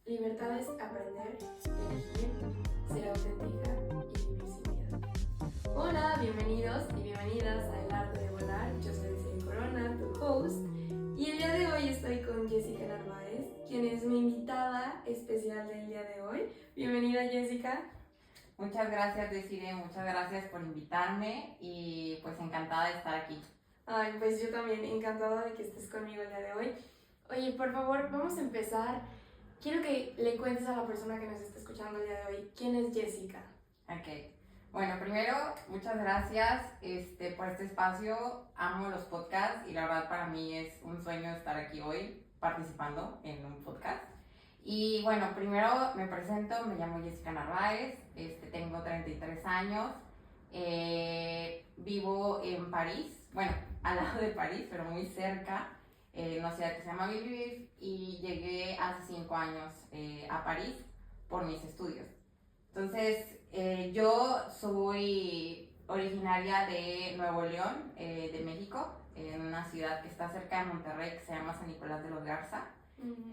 Libertad es aprender, elegir, ser auténtica y vivir sin miedo. Hola, bienvenidos y bienvenidas a El Arte de Volar. Yo soy Desiree Corona, tu host, y el día de hoy estoy con Jessica Narváez, quien es mi invitada especial del día de hoy. Bienvenida, Jessica. Muchas gracias, Desiree, muchas gracias por invitarme y pues encantada de estar aquí. Ay, pues yo también encantada de que estés conmigo el día de hoy. Oye, por favor, vamos a empezar. Quiero que le cuentes a la persona que nos está escuchando el día de hoy, ¿quién es Jessica? Ok. Bueno, primero, muchas gracias por este espacio. Amo los podcasts y la verdad para mí es un sueño estar aquí hoy participando en un podcast. Y bueno, primero me presento, me llamo Jessica Narváez, tengo 33 años, vivo en París, bueno, al lado de París, pero muy cerca, en una ciudad que se llama Lviv, y llegué hace 5 años a París por mis estudios. Entonces, yo soy originaria de Nuevo León, de México, en una ciudad que está cerca de Monterrey que se llama San Nicolás de los Garza.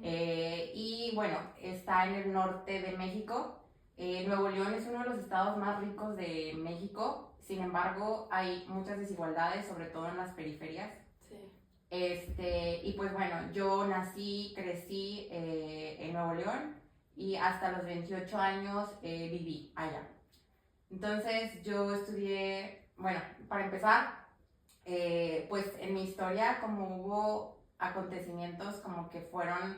Y bueno, está en el norte de México. Nuevo León es uno de los estados más ricos de México, sin embargo hay muchas desigualdades, sobre todo en las periferias. Sí. Y pues bueno, yo nací, crecí en Nuevo León y hasta los 28 años viví allá. Entonces yo estudié, bueno, para empezar, pues en mi historia como hubo acontecimientos como que fueron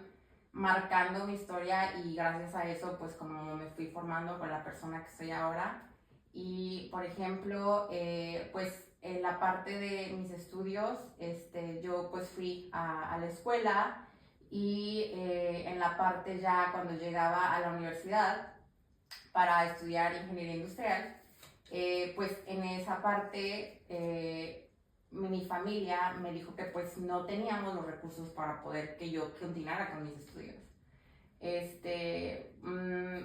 marcando mi historia y gracias a eso pues como me fui formando con la persona que soy ahora. Y por ejemplo, pues en la parte de mis estudios, yo pues fui a la escuela y en la parte ya cuando llegaba a la universidad para estudiar ingeniería industrial, pues en esa parte mi familia me dijo que pues no teníamos los recursos para poder que yo continuara con mis estudios.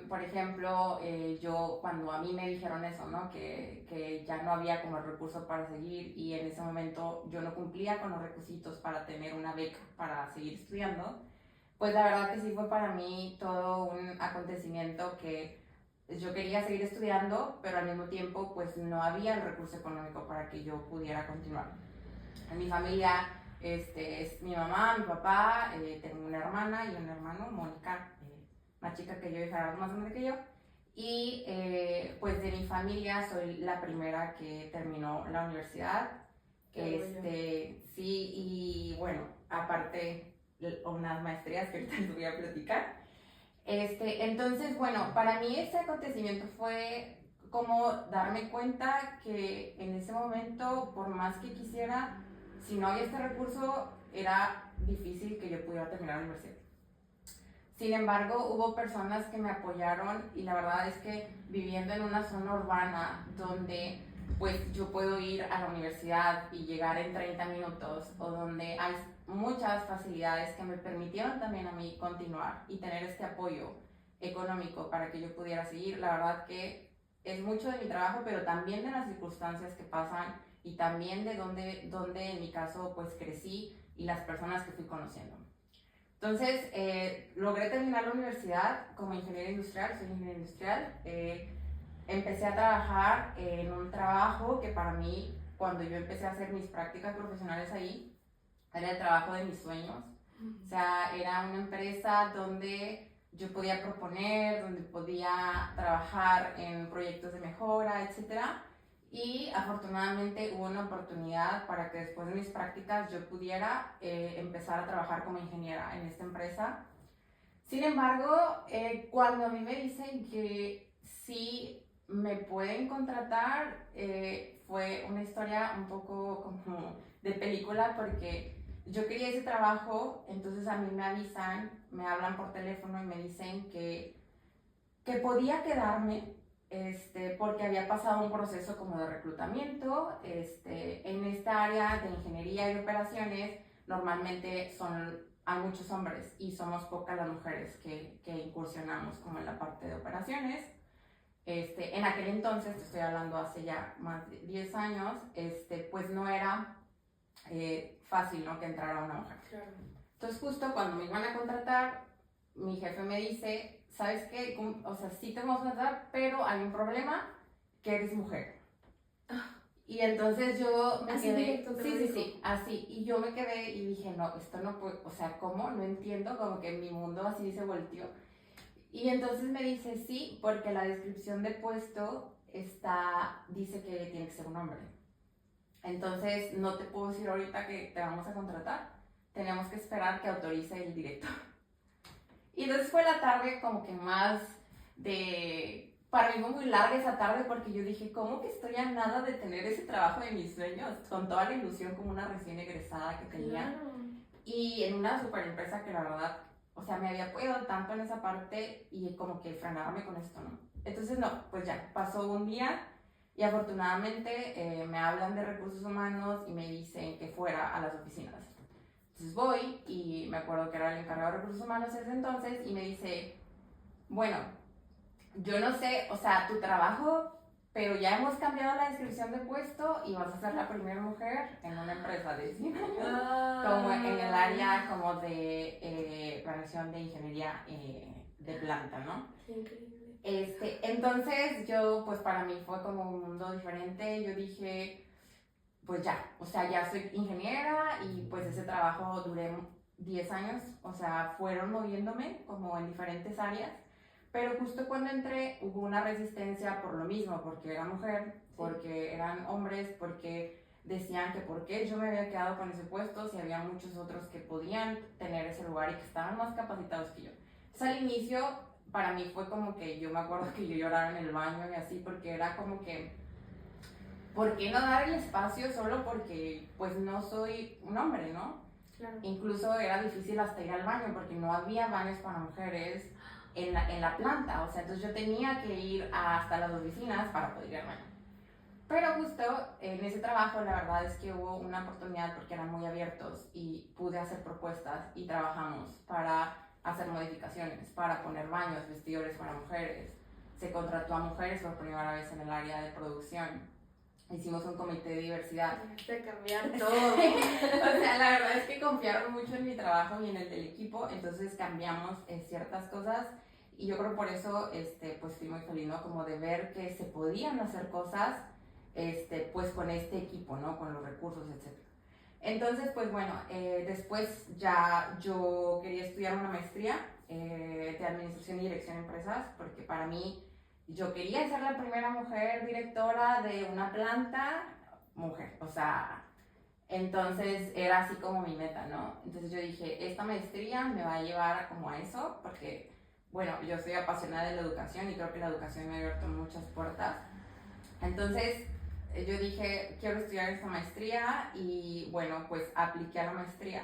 Por ejemplo, yo cuando a mí me dijeron eso, ¿no? Que ya no había como el recurso para seguir y en ese momento yo no cumplía con los requisitos para tener una beca para seguir estudiando, pues la verdad que sí fue para mí todo un acontecimiento que yo quería seguir estudiando, pero al mismo tiempo pues no había el recurso económico para que yo pudiera continuar. En mi familia es mi mamá, mi papá, tengo una hermana y un hermano, Mónica, más chica que yo y Gerardo más grande que yo. Y pues de mi familia soy la primera que terminó la universidad. Sí, y bueno, aparte unas maestrías que ahorita les voy a platicar. Entonces, bueno, para mí ese acontecimiento fue como darme cuenta que en ese momento, por más que quisiera, si no había este recurso, era difícil que yo pudiera terminar la universidad. Sin embargo, hubo personas que me apoyaron y la verdad es que viviendo en una zona urbana donde pues yo puedo ir a la universidad y llegar en 30 minutos o donde hay muchas facilidades que me permitieron también a mí continuar y tener este apoyo económico para que yo pudiera seguir, la verdad que es mucho de mi trabajo, pero también de las circunstancias que pasan y también de donde en mi caso pues crecí y las personas que fui conociendo. Entonces, logré terminar la universidad como ingeniera industrial, soy ingeniera industrial. Empecé a trabajar en un trabajo que para mí, cuando yo empecé a hacer mis prácticas profesionales ahí, era el trabajo de mis sueños. O sea, era una empresa donde yo podía proponer, donde podía trabajar en proyectos de mejora, etcétera. Y afortunadamente hubo una oportunidad para que después de mis prácticas yo pudiera empezar a trabajar como ingeniera en esta empresa. Sin embargo, cuando a mí me dicen que sí me pueden contratar, fue una historia un poco como de película porque yo quería ese trabajo, entonces a mí me avisan, me hablan por teléfono y me dicen que podía quedarme porque había pasado un proceso como de reclutamiento. En esta área de ingeniería y operaciones normalmente hay muchos hombres y somos pocas las mujeres que incursionamos como en la parte de operaciones. En aquel entonces, te estoy hablando hace ya más de 10 años, pues no era fácil, ¿no?, que entrara una mujer. Claro. Entonces justo cuando me iban a contratar, mi jefe me dice, ¿sabes qué? O sea, sí te vamos a contratar, pero hay un problema, que eres mujer. Y entonces yo me Así quedé, directo te lo dijo. sí, así, y yo me quedé y dije, no, esto no puede, o sea, ¿cómo? No entiendo, como que mi mundo así se volteó. Y entonces me dice, sí, porque la descripción de puesto dice que tiene que ser un hombre. Entonces, no te puedo decir ahorita que te vamos a contratar, tenemos que esperar que autorice el director. Y entonces fue la tarde como que más de... Para mí fue muy larga esa tarde porque yo dije, ¿cómo que estoy a nada de tener ese trabajo de mis sueños? Con toda la ilusión como una recién egresada que tenía. Claro. Y en una super empresa que la verdad, o sea, me había apoyado tanto en esa parte y como que frenarme con esto, ¿no? Entonces, no, pues ya, pasó un día y afortunadamente me hablan de recursos humanos y me dicen que fuera a las oficinas. Entonces voy y me acuerdo que era el encargado de recursos humanos ese entonces y me dice, bueno, yo no sé, o sea, tu trabajo, pero ya hemos cambiado la descripción de puesto y vas a ser la primera mujer en una empresa de 100 años, como en el área como de planeación de ingeniería de planta, ¿no? Qué increíble. Entonces yo, pues para mí fue como un mundo diferente, yo dije, pues ya, o sea, ya soy ingeniera y pues ese trabajo duré 10 años, o sea, fueron moviéndome como en diferentes áreas, pero justo cuando entré hubo una resistencia por lo mismo, porque era mujer, porque eran hombres, porque decían que por qué yo me había quedado con ese puesto si había muchos otros que podían tener ese lugar y que estaban más capacitados que yo. Entonces al inicio para mí fue como que yo me acuerdo que yo lloraba en el baño y así, porque era como que ¿por qué no dar el espacio solo porque pues no soy un hombre, ¿no? Claro. Incluso era difícil hasta ir al baño porque no había baños para mujeres en la planta, o sea, entonces yo tenía que ir hasta las oficinas para poder ir al baño. Pero justo en ese trabajo la verdad es que hubo una oportunidad porque eran muy abiertos y pude hacer propuestas y trabajamos para hacer modificaciones, para poner baños, vestidores para mujeres. Se contrató a mujeres por primera vez en el área de producción. Hicimos un comité de diversidad. De cambiar todo. O sea, la verdad es que confiaron mucho en mi trabajo y en el del equipo, entonces cambiamos ciertas cosas y yo creo por eso pues fui muy feliz, ¿no? Como de ver que se podían hacer cosas pues con este equipo, ¿no? Con los recursos, etc. Entonces, pues bueno, después ya yo quería estudiar una maestría de Administración y Dirección de Empresas porque para mí yo quería ser la primera mujer directora de una planta, mujer, o sea, entonces era así como mi meta, ¿no? Entonces yo dije, esta maestría me va a llevar como a eso, porque, bueno, yo soy apasionada de la educación y creo que la educación me ha abierto muchas puertas. Entonces yo dije, quiero estudiar esta maestría y, bueno, pues apliqué a la maestría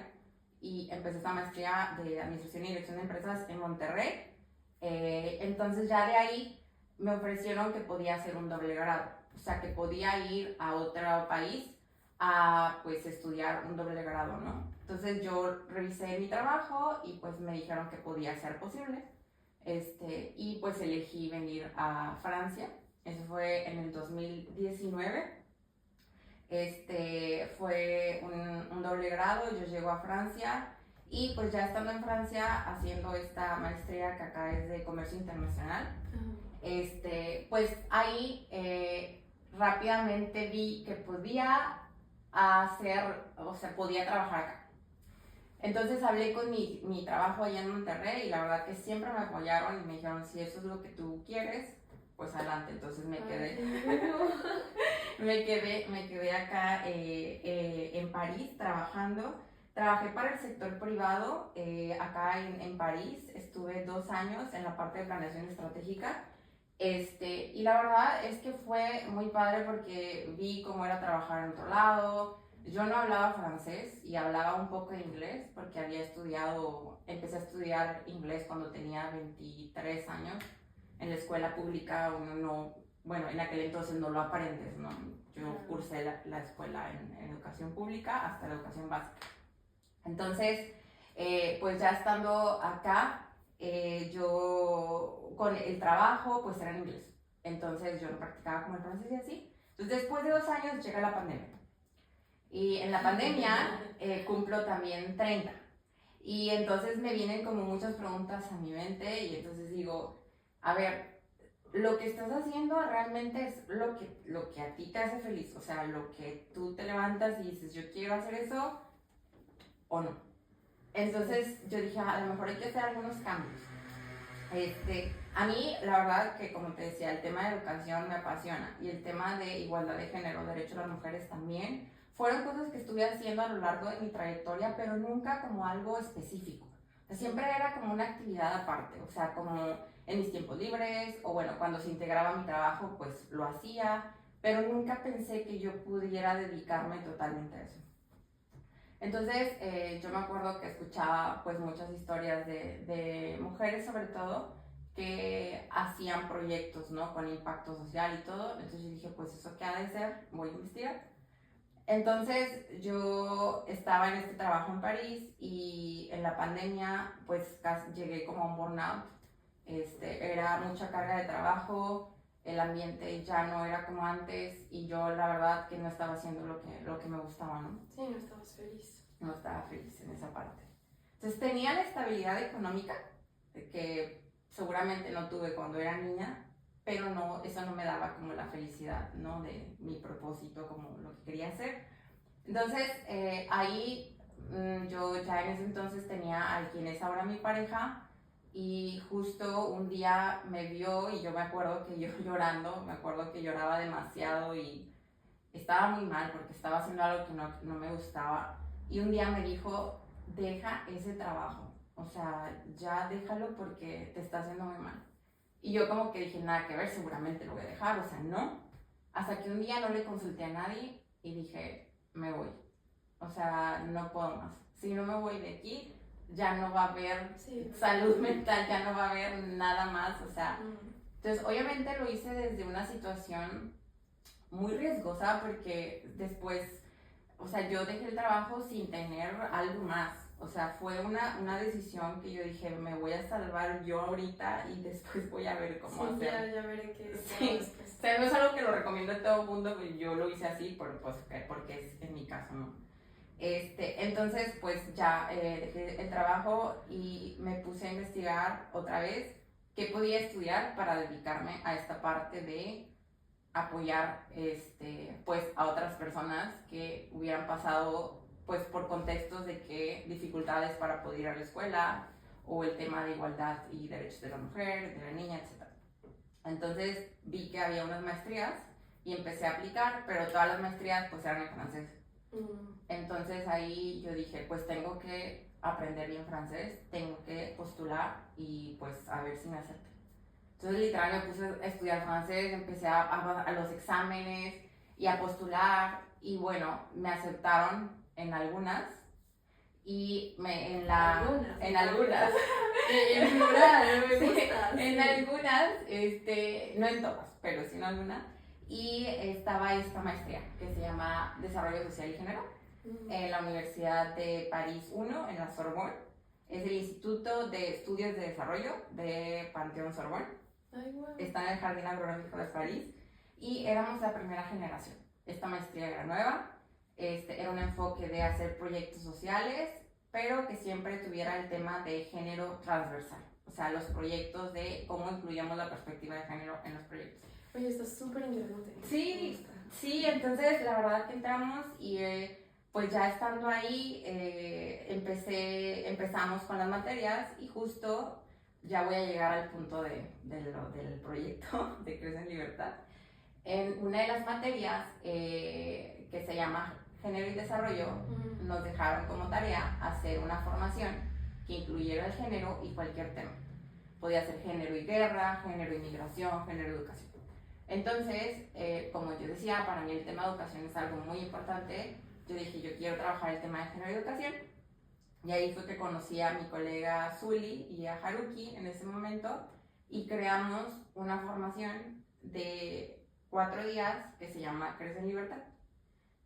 y empecé esta maestría de Administración y Dirección de Empresas en Monterrey. Entonces ya de ahí me ofrecieron que podía hacer un doble grado, o sea, que podía ir a otro país a pues estudiar un doble grado, ¿no? Entonces yo revisé mi trabajo y pues me dijeron que podía ser posible, y pues elegí venir a Francia, eso fue en el 2019, fue un doble grado, yo llego a Francia y pues ya estando en Francia haciendo esta maestría que acá es de comercio internacional, pues ahí rápidamente vi que podía o sea, podía trabajar acá. Entonces hablé con mi trabajo allá en Monterrey y la verdad que siempre me apoyaron y me dijeron, si eso es lo que tú quieres, pues adelante. Entonces me quedé, me quedé acá en París trabajando. Trabajé para el sector privado acá en París, estuve 2 años en la parte de planeación estratégica. Y la verdad es que fue muy padre porque vi cómo era trabajar en otro lado. Yo no hablaba francés y hablaba un poco de inglés porque empecé a estudiar inglés cuando tenía 23 años. En la escuela pública uno no, bueno, en aquel entonces no lo aprendes, ¿no? Yo cursé la escuela en educación pública hasta la educación básica. Entonces, pues ya estando acá, yo con el trabajo pues era en inglés, entonces yo no practicaba como el francés y así. Entonces después de 2 años llega la pandemia y en la pandemia cumplo también 30 Y entonces me vienen como muchas preguntas a mi mente y entonces digo, a ver, lo que estás haciendo realmente es lo que a ti te hace feliz, o sea, lo que tú te levantas y dices, yo quiero hacer eso o no. Entonces yo dije, a lo mejor hay que hacer algunos cambios. A mí, la verdad que como te decía, el tema de educación me apasiona y el tema de igualdad de género, derechos de las mujeres también, fueron cosas que estuve haciendo a lo largo de mi trayectoria, pero nunca como algo específico. O sea, siempre era como una actividad aparte, o sea, como en mis tiempos libres o bueno, cuando se integraba a mi trabajo, pues lo hacía, pero nunca pensé que yo pudiera dedicarme totalmente a eso. Entonces, yo me acuerdo que escuchaba pues muchas historias de mujeres sobre todo que hacían proyectos, ¿no? Con impacto social y todo. Entonces yo dije, pues eso qué ha de ser, voy a investigar. Entonces yo estaba en este trabajo en París y en la pandemia pues casi llegué como a un burnout. Era mucha carga de trabajo, el ambiente ya no era como antes y yo la verdad que no estaba haciendo lo que me gustaba, ¿no? Sí, no estabas feliz. No estaba feliz en esa parte. Entonces tenía la estabilidad económica que seguramente no tuve cuando era niña, pero no, eso no me daba como la felicidad, ¿no? De mi propósito, como lo que quería hacer. Entonces ahí yo ya en ese entonces tenía a quien es ahora mi pareja y justo un día me vio y yo me acuerdo que yo llorando, me acuerdo que lloraba demasiado y estaba muy mal porque estaba haciendo algo que no me gustaba. Y un día me dijo, deja ese trabajo, o sea, ya déjalo porque te está haciendo muy mal. Y yo como que dije, nada que ver, seguramente lo voy a dejar, o sea, no. Hasta que un día no le consulté a nadie y dije, me voy. O sea, no puedo más. Si no me voy de aquí, ya no va a haber salud mental, ya no va a haber nada más, o sea. Entonces, obviamente lo hice desde una situación muy riesgosa porque después, o sea, yo dejé el trabajo sin tener algo más. O sea, fue una decisión que yo dije, me voy a salvar yo ahorita y después voy a ver cómo hacer. Ya veré qué. Sí, o sea, no es algo que lo recomiendo a todo el mundo, pero yo lo hice así pues, porque es en mi caso, ¿no? Entonces, pues ya dejé el trabajo y me puse a investigar otra vez qué podía estudiar para dedicarme a esta parte de apoyar pues a otras personas que hubieran pasado pues por contextos de que dificultades para poder ir a la escuela o el tema de igualdad y derechos de la mujer, de la niña, etc. Entonces vi que había unas maestrías y empecé a aplicar, pero todas las maestrías pues eran en francés. Entonces ahí yo dije, pues tengo que aprender bien francés, tengo que postular y pues a ver si me aceptan. Entonces literal me puse a estudiar francés, empecé a los exámenes y a postular y bueno, me aceptaron en algunas y en algunas En plural, me sí, gusta. en algunas, no en todas, pero sí en algunas. Y estaba esta maestría que se llama Desarrollo Social y Género en la Universidad de París 1, en la Sorbonne. Es el Instituto de Estudios de Desarrollo de Panteón Sorbonne. Ay, wow. Está en el Jardín Agronómico de París y éramos la primera generación. Esta maestría era nueva, era un enfoque de hacer proyectos sociales, pero que siempre tuviera el tema de género transversal. O sea, los proyectos de cómo incluíamos la perspectiva de género en los proyectos. Oye, está súper interesante. Sí, sí, entonces la verdad que entramos y pues ya estando ahí empezamos con las materias y justo ya voy a llegar al punto del proyecto de Crece en Libertad. En una de las materias que se llama Género y Desarrollo, nos dejaron como tarea hacer una formación que incluyera el género y cualquier tema. Podía ser género y guerra, género y migración, género y educación. Entonces, como yo decía, para mí el tema de educación es algo muy importante. Yo dije, yo quiero trabajar el tema de género y educación. Y ahí fue que conocí a mi colega Zuli y a Haruki en ese momento y creamos una formación de 4 días que se llama Crece en Libertad.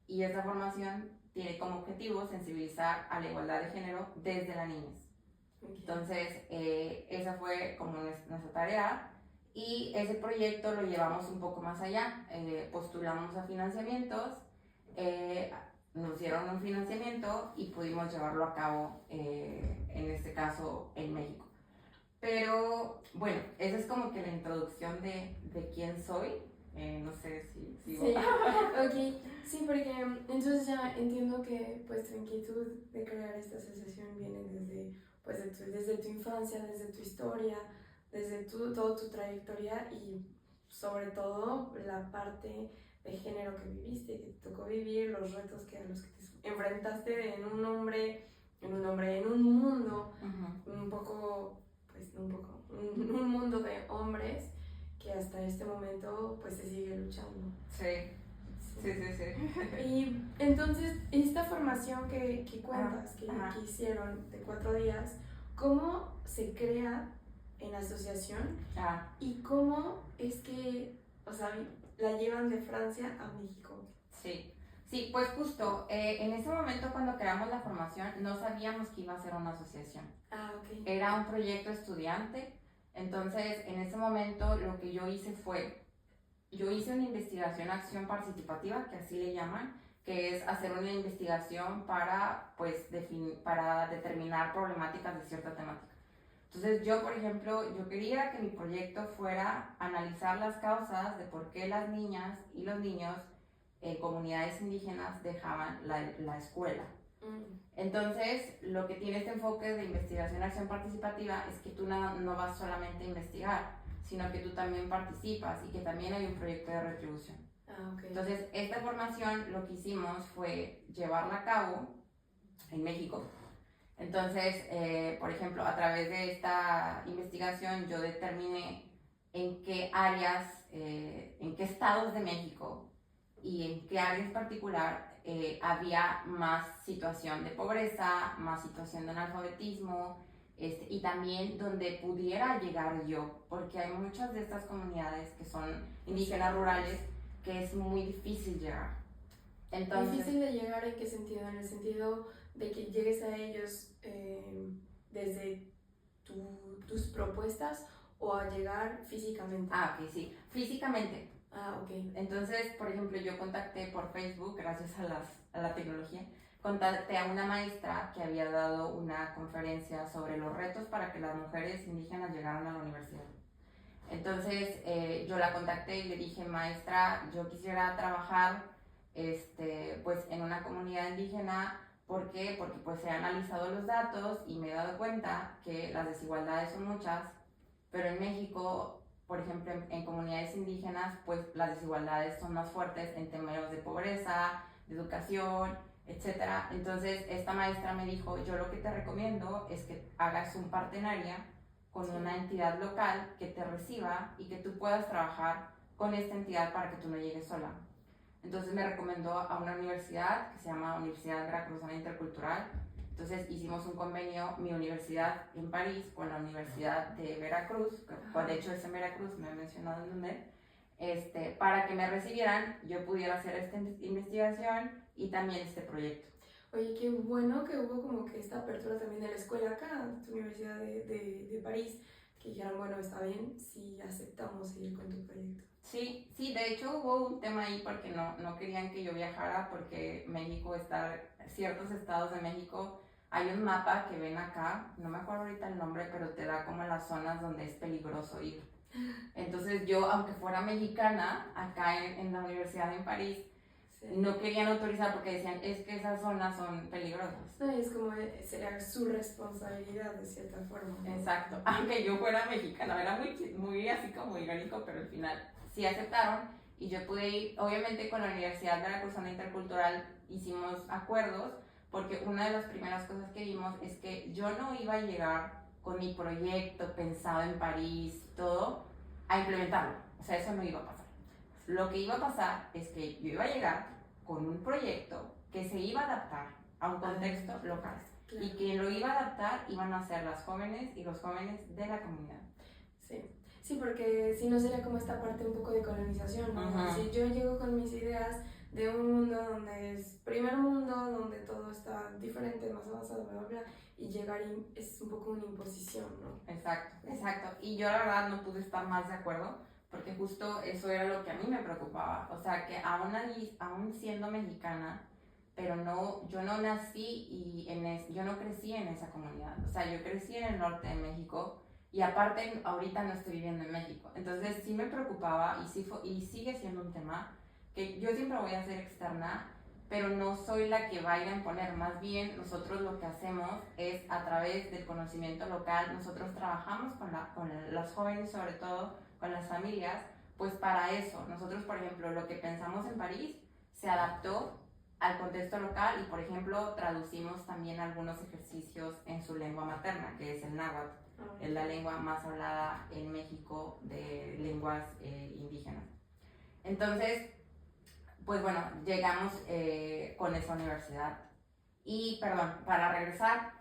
Y esa formación tiene como objetivo sensibilizar a la igualdad de género desde la niñez. Entonces, esa fue como nuestra tarea y ese proyecto lo llevamos un poco más allá. Postulamos a financiamientos. nos dieron un financiamiento y pudimos llevarlo a cabo, en este caso, en México. Pero bueno, esa es como que la introducción de quién soy. No sé si sigo. Sí, ok. Sí, porque entonces ya entiendo que pues tu inquietud de crear esta asociación viene desde, pues, desde tu infancia, desde tu historia, desde toda tu trayectoria y sobre todo la parte de género que viviste, que te tocó vivir, los retos a los que te enfrentaste en un mundo un poco, pues no un poco, un mundo de hombres que hasta este momento pues se sigue luchando. Sí, sí, sí, sí. Y entonces, esta formación que cuentas, Ajá. que hicieron de 4 días, ¿cómo se crea en asociación? ¿Y cómo es que, o sea, la llevan de Francia a México? Sí, sí, pues justo, en ese momento cuando creamos la formación no sabíamos que iba a ser una asociación. Ah, ok. Era un proyecto estudiante, entonces en ese momento lo que yo hice fue, yo hice una investigación acción participativa, que así le llaman, que es hacer una investigación para, pues, para determinar problemáticas de cierta temática. Entonces yo, por ejemplo, yo quería que mi proyecto fuera analizar las causas de por qué las niñas y los niños en comunidades indígenas dejaban la escuela. Entonces, lo que tiene este enfoque de investigación acción participativa es que tú no vas solamente a investigar, sino que tú también participas y que también hay un proyecto de retribución. Ah, okay. Entonces, esta formación lo que hicimos fue llevarla a cabo en México. Entonces, por ejemplo, a través de esta investigación yo determiné en qué áreas, en qué estados de México y en qué áreas en particular había más situación de pobreza, más situación de analfabetismo, y también donde pudiera llegar yo, porque hay muchas de estas comunidades que son indígenas rurales que es muy difícil llegar. Entonces, ¿difícil de llegar en qué sentido? En el sentido de que llegues a ellos desde tus propuestas o a llegar físicamente. Ah, ok, sí, físicamente. Ah, ok. Entonces, por ejemplo, yo contacté por Facebook, gracias a la tecnología, contacté a una maestra que había dado una conferencia sobre los retos para que las mujeres indígenas llegaran a la universidad. Entonces, yo la contacté y le dije, maestra, yo quisiera trabajar pues, en una comunidad indígena. ¿Por qué? Porque pues he analizado los datos y me he dado cuenta que las desigualdades son muchas, pero en México, por ejemplo, en comunidades indígenas, pues las desigualdades son más fuertes en términos de pobreza, de educación, etc. Entonces, esta maestra me dijo, yo lo que te recomiendo es que hagas un partenaria con una entidad local que te reciba y que tú puedas trabajar con esta entidad para que tú no llegues sola. Entonces me recomendó a una universidad que se llama Universidad Veracruzana Intercultural. Entonces hicimos un convenio, mi universidad en París, con la Universidad de Veracruz, que de hecho es en Veracruz, me he mencionado en donde, para que me recibieran, yo pudiera hacer esta investigación y también este proyecto. Oye, qué bueno que hubo como que esta apertura también de la escuela acá, de tu Universidad de París, que dijeron, bueno, está bien si aceptamos seguir con tu proyecto. Sí, sí, de hecho hubo un tema ahí porque no querían que yo viajara porque México está, ciertos estados de México, hay un mapa que ven acá, no me acuerdo ahorita el nombre, pero te da como las zonas donde es peligroso ir. Entonces yo, aunque fuera mexicana, acá en la universidad en París, no querían autorizar porque decían, es que esas zonas son peligrosas. No, y es como, sería su responsabilidad de cierta forma, ¿no? Exacto, aunque yo fuera mexicana, era muy así como irónico, pero al final sí aceptaron y yo pude ir, obviamente con la Universidad Veracruzana Intercultural hicimos acuerdos, porque una de las primeras cosas que vimos es que yo no iba a llegar con mi proyecto pensado en París y todo a implementarlo, o sea, eso no iba a pasar. Lo que iba a pasar es que yo iba a llegar con un proyecto que se iba a adaptar a un contexto local. Claro. Y que lo iba a adaptar iban a ser las jóvenes y los jóvenes de la comunidad. Sí. Sí, porque si no sería como esta parte un poco de colonización, ¿no? Si yo llego con mis ideas de un mundo donde es primer mundo, donde todo está diferente, más avanzado, bla, bla, bla, y llegar es un poco una imposición, ¿no? Exacto, exacto. Y yo la verdad no pude estar más de acuerdo, porque justo eso era lo que a mí me preocupaba. O sea, que aún siendo mexicana, pero no, yo no nací yo no crecí en esa comunidad. O sea, yo crecí en el norte de México y aparte ahorita no estoy viviendo en México. Entonces sí me preocupaba y sigue siendo un tema que yo siempre voy a ser externa, pero no soy la que va a ir a imponer. Más bien nosotros lo que hacemos es a través del conocimiento local, nosotros trabajamos con los jóvenes, sobre todo con las familias, pues para eso. Nosotros, por ejemplo, lo que pensamos en París se adaptó al contexto local y, por ejemplo, traducimos también algunos ejercicios en su lengua materna, que es el náhuatl. Es la lengua más hablada en México de lenguas indígenas. Entonces, pues bueno, llegamos con esa universidad. Y, perdón, para regresar,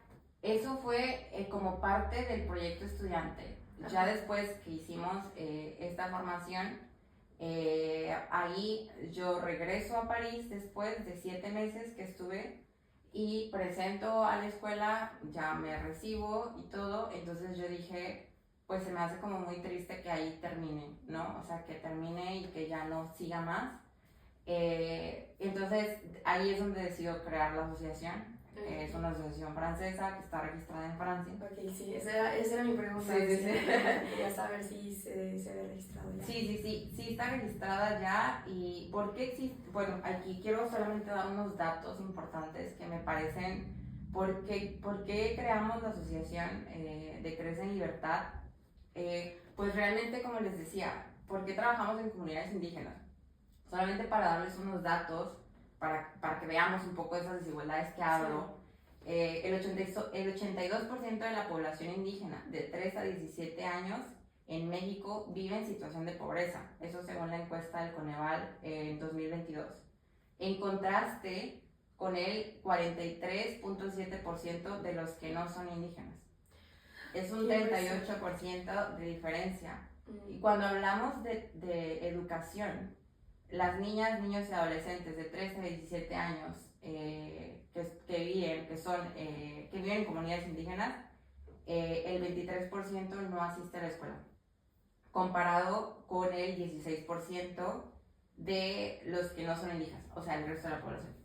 eso fue como parte del proyecto estudiante. Ya después que hicimos esta formación, ahí yo regreso a París después de 7 meses que estuve y presento a la escuela, ya me recibo y todo. Entonces yo dije, pues se me hace como muy triste que ahí termine, ¿no? O sea, que termine y que ya no siga más. Entonces ahí es donde decido crear la asociación. Es una asociación francesa que está registrada en Francia. Ok, sí, esa era mi pregunta. Sí, sí, sí. Quería saber si se había registrado ya. Sí está registrada ya. ¿Y por qué existe? Bueno, aquí quiero solamente dar unos datos importantes que me parecen. ¿Por qué creamos la asociación de Crece en Libertad? Pues realmente, como les decía, ¿por qué trabajamos en comunidades indígenas? Solamente para darles unos datos, para que veamos un poco de esas desigualdades que hablo. Sí. El 82% de la población indígena de 3 a 17 años en México vive en situación de pobreza, eso según la encuesta del Coneval en 2022. En contraste con el 43.7% de los que no son indígenas. Es un 38% de diferencia. Y cuando hablamos de educación, las niñas, niños y adolescentes de 13 a 17 años que viven en comunidades indígenas, el 23% no asiste a la escuela, comparado con el 16% de los que no son indígenas, o sea, el resto de la población.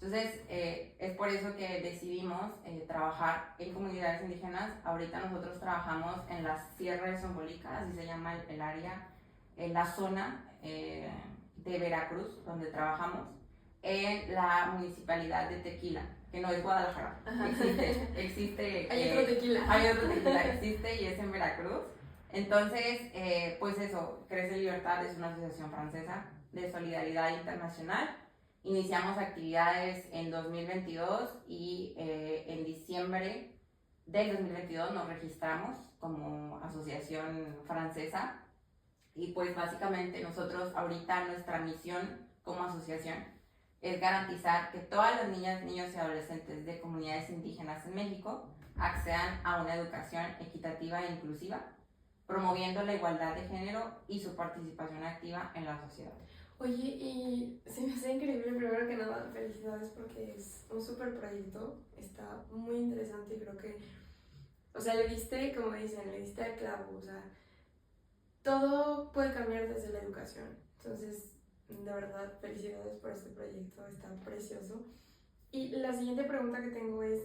Entonces, es por eso que decidimos trabajar en comunidades indígenas. Ahorita nosotros trabajamos en la Sierra de Zongolica, así se llama el área, en la zona de Veracruz, donde trabajamos, en la municipalidad de Tequila, que no es Guadalajara. Existe. Hay otro Tequila. Hay otro Tequila, existe y es en Veracruz. Entonces, pues eso, Crece Libertad es una asociación francesa de solidaridad internacional. Iniciamos actividades en 2022 y en diciembre del 2022 nos registramos como asociación francesa. Y pues básicamente nosotros ahorita nuestra misión como asociación es garantizar que todas las niñas, niños y adolescentes de comunidades indígenas en México accedan a una educación equitativa e inclusiva, promoviendo la igualdad de género y su participación activa en la sociedad. Oye, y se me hace increíble, primero que nada, felicidades porque es un súper proyecto, está muy interesante y creo que, o sea, le diste, como dicen, le diste al clavo, o sea, todo puede cambiar desde la educación. Entonces, de verdad, felicidades por este proyecto, está precioso. Y la siguiente pregunta que tengo es,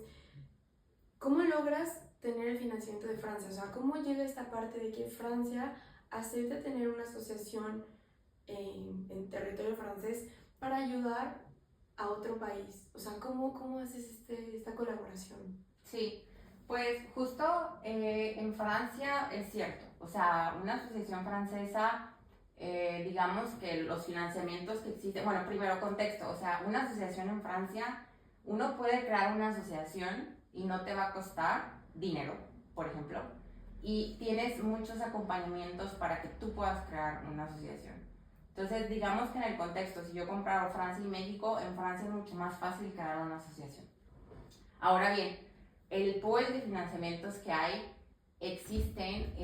¿cómo logras tener el financiamiento de Francia? O sea, ¿cómo llega esta parte de que Francia acepta tener una asociación en territorio francés para ayudar a otro país? O sea, ¿cómo haces esta colaboración? Sí, pues justo en Francia es cierto, o sea, una asociación francesa, digamos que los financiamientos que existen, bueno, primero contexto, o sea, una asociación en Francia, uno puede crear una asociación y no te va a costar dinero, por ejemplo, y tienes muchos acompañamientos para que tú puedas crear una asociación. Entonces, digamos que en el contexto, si yo comparo Francia y México, en Francia es mucho más fácil crear una asociación. Ahora bien, el pool de financiamientos que hay existen,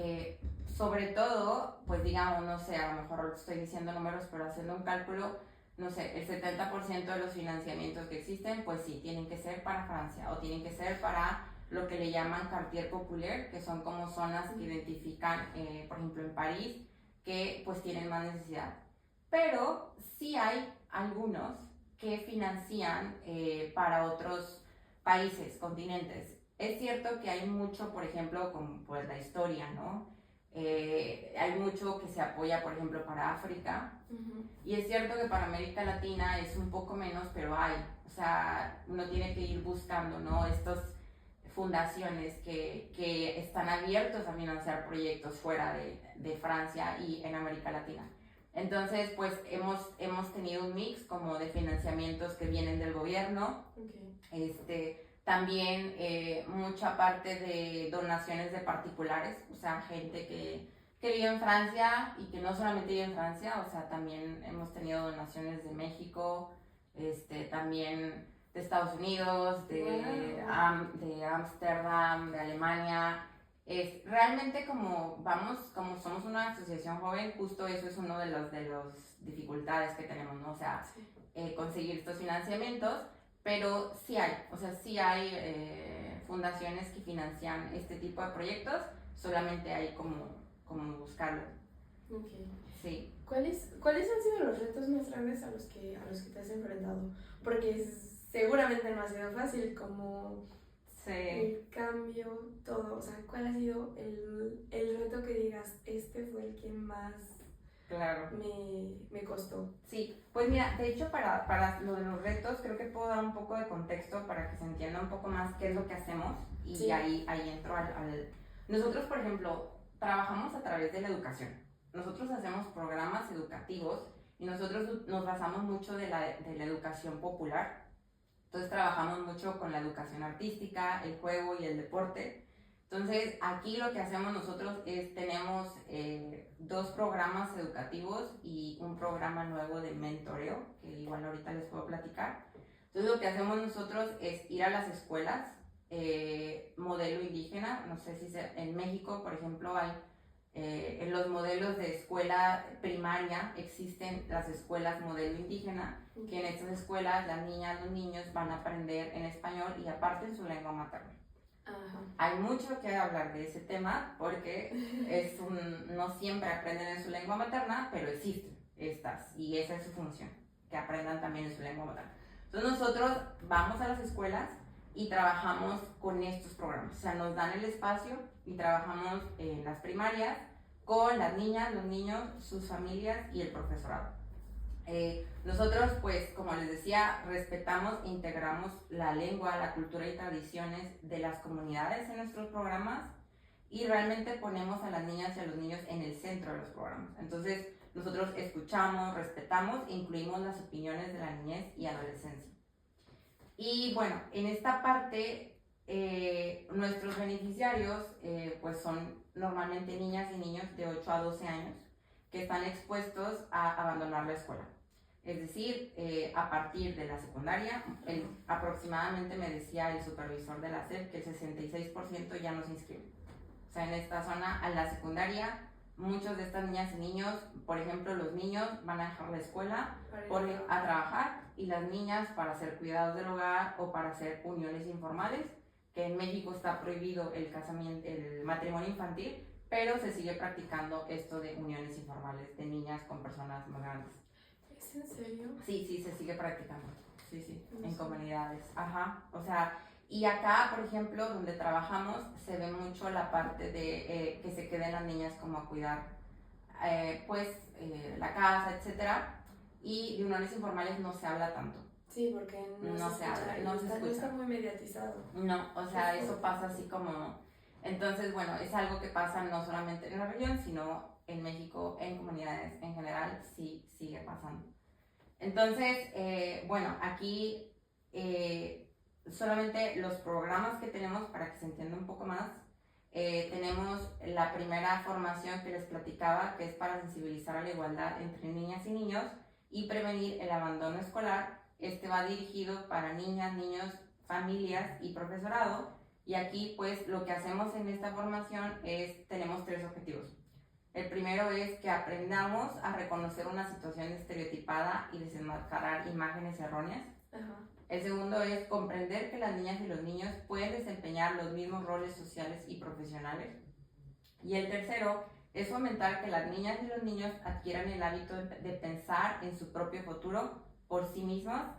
sobre todo, pues digamos, no sé, a lo mejor estoy diciendo números, pero haciendo un cálculo, no sé, el 70% de los financiamientos que existen, pues sí, tienen que ser para Francia o tienen que ser para lo que le llaman quartier populaire, que son como zonas que identifican, por ejemplo, en París, que pues tienen más necesidad. Pero sí hay algunos que financian para otros países, continentes. Es cierto que hay mucho, por ejemplo, con pues, la historia, ¿no? Hay mucho que se apoya, por ejemplo, para África. Y es cierto que para América Latina es un poco menos, pero hay. O sea, uno tiene que ir buscando, ¿no? Estas fundaciones que están abiertos a financiar proyectos fuera de Francia y en América Latina. Entonces, pues hemos tenido un mix como de financiamientos que vienen del gobierno, también mucha parte de donaciones de particulares, o sea, gente que vive en Francia y que no solamente vive en Francia, o sea, también hemos tenido donaciones de México, también de Estados Unidos, de Ámsterdam, de Alemania. Realmente como somos una asociación joven, justo eso es uno de los dificultades que tenemos, ¿no? O sea, conseguir estos financiamientos, pero sí hay fundaciones que financian este tipo de proyectos, solamente hay como buscarlo. Okay. Sí. ¿Cuáles han sido los retos más grandes a los que te has enfrentado? Porque seguramente no ha sido fácil, como Sí. el cambio, todo. O sea, ¿cuál ha sido el reto que digas, este fue el que más Claro. me costó? Sí, pues mira, de hecho para lo de los retos creo que puedo dar un poco de contexto para que se entienda un poco más qué es lo que hacemos y Sí. ahí entro Nosotros, por ejemplo, trabajamos a través de la educación. Nosotros hacemos programas educativos y nosotros nos basamos mucho de la educación popular. Entonces trabajamos mucho con la educación artística, el juego y el deporte. Entonces aquí lo que hacemos nosotros es tenemos 2 programas educativos y un programa nuevo de mentoreo, que igual ahorita les puedo platicar. Entonces lo que hacemos nosotros es ir a las escuelas, modelo indígena, no sé si en México, por ejemplo, hay en los modelos de escuela primaria existen las escuelas modelo indígena, que en estas escuelas las niñas, los niños van a aprender en español y aparte en su lengua materna. Ajá. Hay mucho que hablar de ese tema porque no siempre aprenden en su lengua materna, pero existen estas y esa es su función, que aprendan también en su lengua materna. Entonces nosotros vamos a las escuelas y trabajamos con estos programas, o sea, nos dan el espacio y trabajamos en las primarias con las niñas, los niños, sus familias y el profesorado. Nosotros, pues, como les decía, respetamos e integramos la lengua, la cultura y tradiciones de las comunidades en nuestros programas y realmente ponemos a las niñas y a los niños en el centro de los programas. Entonces, nosotros escuchamos, respetamos e incluimos las opiniones de la niñez y adolescencia. Y bueno, en esta parte, nuestros beneficiarios pues son normalmente niñas y niños de 8 a 12 años que están expuestos a abandonar la escuela. Es decir, a partir de la secundaria, aproximadamente me decía el supervisor de la SEP que el 66% ya no se inscribe. O sea, en esta zona, a la secundaria, muchos de estas niñas y niños, por ejemplo, los niños van a dejar la escuela a trabajar y las niñas para hacer cuidados del hogar o para hacer uniones informales, que en México está prohibido el matrimonio infantil, pero se sigue practicando esto de uniones informales de niñas con personas más grandes. ¿Es en serio? Sí, se sigue practicando. Sí, no en sé. comunidades. Ajá, o sea, y acá, por ejemplo, donde trabajamos, se ve mucho la parte de que se queden las niñas como a cuidar, la casa, etcétera, y de uniones informales no se habla tanto. Sí, porque No se habla, no se escucha. No está muy mediatizado. No, o sea, eso pasa así como... Entonces, bueno, es algo que pasa no solamente en la región, sino en México, en comunidades en general, sí sigue pasando. Entonces, bueno, aquí solamente los programas que tenemos, para que se entienda un poco más, tenemos la primera formación que les platicaba, que es para sensibilizar a la igualdad entre niñas y niños y prevenir el abandono escolar. Este va dirigido para niñas, niños, familias y profesorado. Y aquí, pues, lo que hacemos en esta formación tenemos 3 objetivos. El primero es que aprendamos a reconocer una situación estereotipada y desenmascarar imágenes erróneas. Ajá. El segundo es comprender que las niñas y los niños pueden desempeñar los mismos roles sociales y profesionales. Y el tercero es fomentar que las niñas y los niños adquieran el hábito de pensar en su propio futuro por sí mismas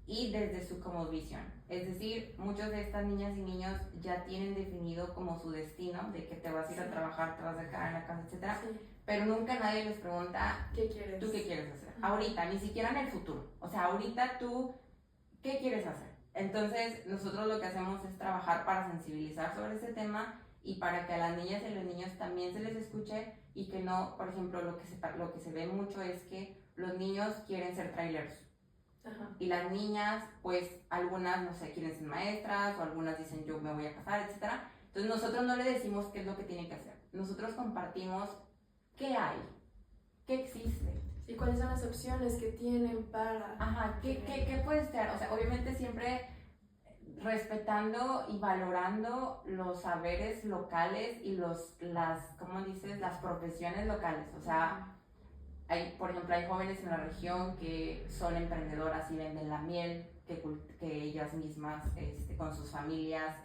y desde su cosmovisión. Es decir, muchos de estas niñas y niños ya tienen definido como su destino, de que te vas a ir a trabajar, te vas a quedar en la casa, etc. Pero nunca nadie les pregunta, ¿qué quieres? ¿Tú qué quieres hacer? Ahorita, ni siquiera en el futuro. O sea, ahorita tú, ¿qué quieres hacer? Entonces, nosotros lo que hacemos es trabajar para sensibilizar sobre ese tema y para que a las niñas y a los niños también se les escuche y que no, por ejemplo, lo que se ve mucho es que los niños quieren ser traileros. Ajá. Y las niñas, pues algunas, no sé, quieren ser maestras o algunas dicen yo me voy a casar, etc. Entonces nosotros no le decimos qué es lo que tienen que hacer. Nosotros compartimos qué hay, qué existe. ¿Y cuáles son las opciones que tienen para...? Ajá, ¿qué puede estar? O sea, obviamente siempre respetando y valorando los saberes locales y ¿cómo dices? Las profesiones locales. O sea, por ejemplo, hay jóvenes en la región que son emprendedoras y venden la miel que ellas mismas con sus familias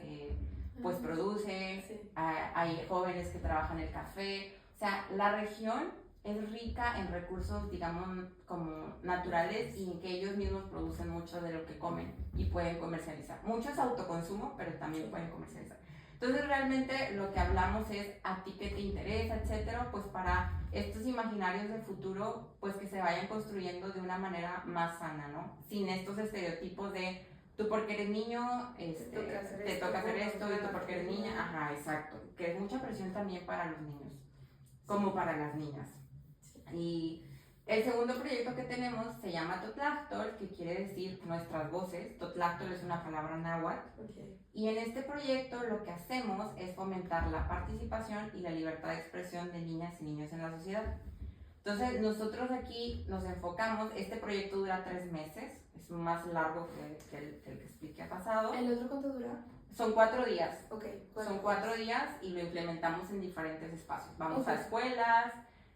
pues producen. Sí. Hay jóvenes que trabajan el café. O sea, la región es rica en recursos, digamos, como naturales y en que ellos mismos producen mucho de lo que comen y pueden comercializar. Mucho es autoconsumo, pero también pueden comercializar. Entonces, realmente lo que hablamos es a ti qué te interesa, etcétera, pues para estos imaginarios del futuro, pues que se vayan construyendo de una manera más sana, ¿no? Sin estos estereotipos de tú porque eres niño, te toca hacer esto y tú porque eres niña, ajá, exacto. Que es mucha presión también para los niños, como para las niñas. Y el segundo proyecto que tenemos se llama Totlactol, que quiere decir nuestras voces. Totlactol es una palabra náhuatl. Okay. Y en este proyecto lo que hacemos es fomentar la participación y la libertad de expresión de niñas y niños en la sociedad. Entonces nosotros aquí nos enfocamos, este proyecto dura 3 meses, es más largo que el que expliqué ha pasado. ¿El otro cuánto dura? Son 4 días. Okay, son 4 días y lo implementamos en diferentes espacios. Vamos a escuelas.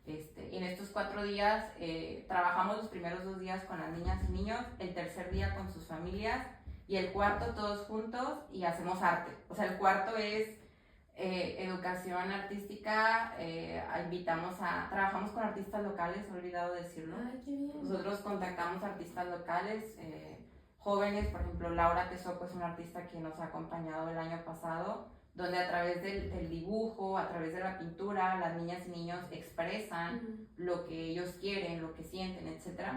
Y en estos 4 días trabajamos los primeros 2 días con las niñas y niños, el tercer día con sus familias y el cuarto todos juntos y hacemos arte. O sea, el cuarto es educación artística, trabajamos con artistas locales, he olvidado decirlo. Ay, qué bien. Nosotros contactamos artistas locales, jóvenes, por ejemplo, Laura Tesoco es una artista que nos ha acompañado el año pasado, donde a través del dibujo, a través de la pintura, las niñas y niños expresan lo que ellos quieren, lo que sienten, etc.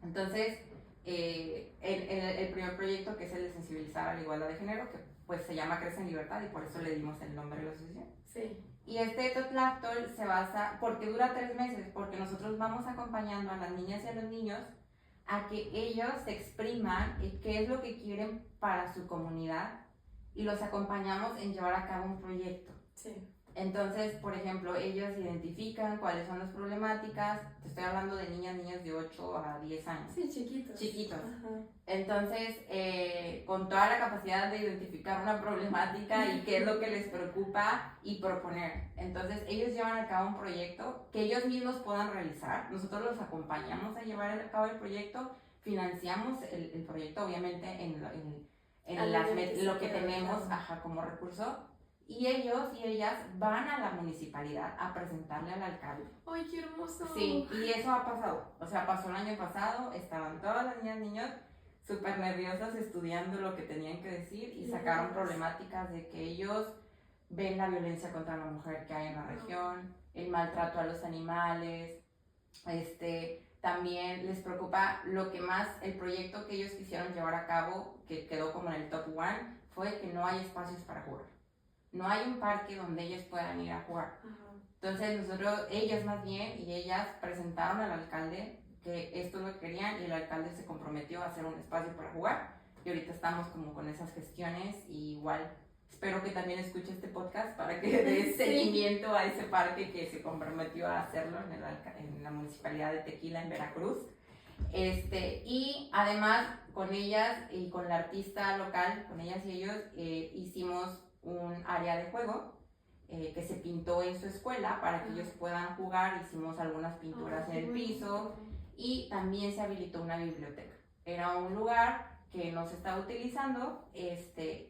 Entonces, el primer proyecto, que es el de sensibilizar a la igualdad de género, que pues se llama Crece en Libertad y por eso le dimos el nombre de la asociación. Sí. Y este Totlactol se basa, porque dura 3 meses, porque nosotros vamos acompañando a las niñas y a los niños a que ellos se expriman qué es lo que quieren para su comunidad y los acompañamos en llevar a cabo un proyecto. Sí. Entonces, por ejemplo, ellos identifican cuáles son las problemáticas. Te estoy hablando de niños de 8 a 10 años. Sí, chiquitos. Chiquitos. Ajá. Entonces, con toda la capacidad de identificar una problemática y qué es lo que les preocupa y proponer. Entonces, ellos llevan a cabo un proyecto que ellos mismos puedan realizar. Nosotros los acompañamos a llevar a cabo el proyecto, financiamos el proyecto, obviamente, en lo que tenemos como recurso. Y ellos y ellas van a la municipalidad a presentarle al alcalde. ¡Ay, qué hermoso! Sí, y eso ha pasado. O sea, pasó el año pasado, estaban todas las niñas y niños súper nerviosas estudiando lo que tenían que decir y sacaron problemáticas de que ellos ven la violencia contra la mujer que hay en la región, el maltrato a los animales, también les preocupa lo que más, el proyecto que ellos quisieron llevar a cabo, que quedó como en el top 1, fue que no hay espacios para jugar. No hay un parque donde ellos puedan ir a jugar. Ajá. Entonces ellas más bien, y ellas presentaron al alcalde que esto lo querían y el alcalde se comprometió a hacer un espacio para jugar. Y ahorita estamos como con esas gestiones y igual espero que también escuche este podcast para que dé seguimiento a ese parque que se comprometió a hacerlo en la municipalidad de Tequila, en Veracruz. Y además con ellas y con la artista local, con ellas y ellos, hicimos un área de juego que se pintó en su escuela para que ellos puedan jugar. Hicimos algunas pinturas en el piso y también se habilitó una biblioteca. Era un lugar que no se estaba utilizando,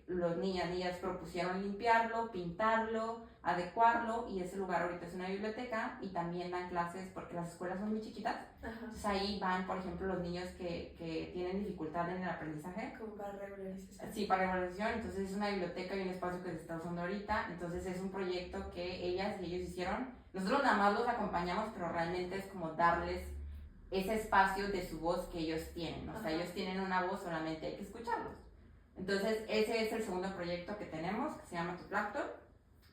los niñas propusieron limpiarlo, pintarlo, adecuarlo, y ese lugar ahorita es una biblioteca y también dan clases porque las escuelas son muy chiquitas. Ajá. Entonces ahí van, por ejemplo, los niños que tienen dificultad en el aprendizaje. Como para regularización. Sí, para regularización. Entonces es una biblioteca y un espacio que se está usando ahorita. Entonces es un proyecto que ellas y ellos hicieron. Nosotros nada más los acompañamos, pero realmente es como darles ese espacio de su voz que ellos tienen. O sea, ellos tienen una voz, solamente hay que escucharlos. Entonces ese es el segundo proyecto que tenemos, que se llama Tuplactor.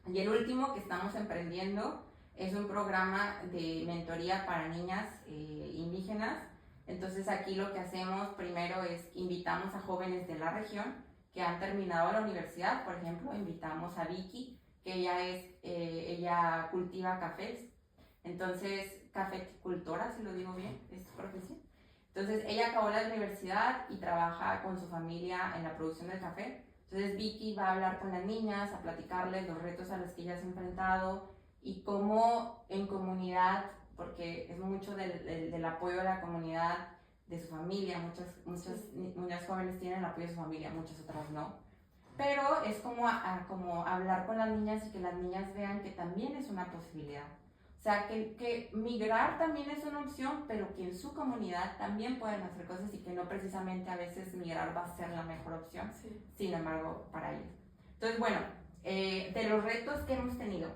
Y el último que estamos emprendiendo es un programa de mentoría para niñas indígenas. Entonces aquí lo que hacemos primero es invitamos a jóvenes de la región que han terminado la universidad. Por ejemplo, invitamos a Vicky, que ella cultiva cafés. Entonces, cafeticultora, si lo digo bien, es su profesión. Entonces ella acabó la universidad y trabaja con su familia en la producción del café. Entonces Vicky va a hablar con las niñas, a platicarles los retos a los que ella se ha enfrentado y cómo en comunidad, porque es mucho del apoyo de la comunidad, de su familia, muchas jóvenes tienen el apoyo de su familia, muchas otras no. Pero es como hablar con las niñas y que las niñas vean que también es una posibilidad. O sea, que migrar también es una opción, pero que en su comunidad también pueden hacer cosas y que no precisamente a veces migrar va a ser la mejor opción, sin embargo, para ellos. Entonces, bueno, de los retos que hemos tenido,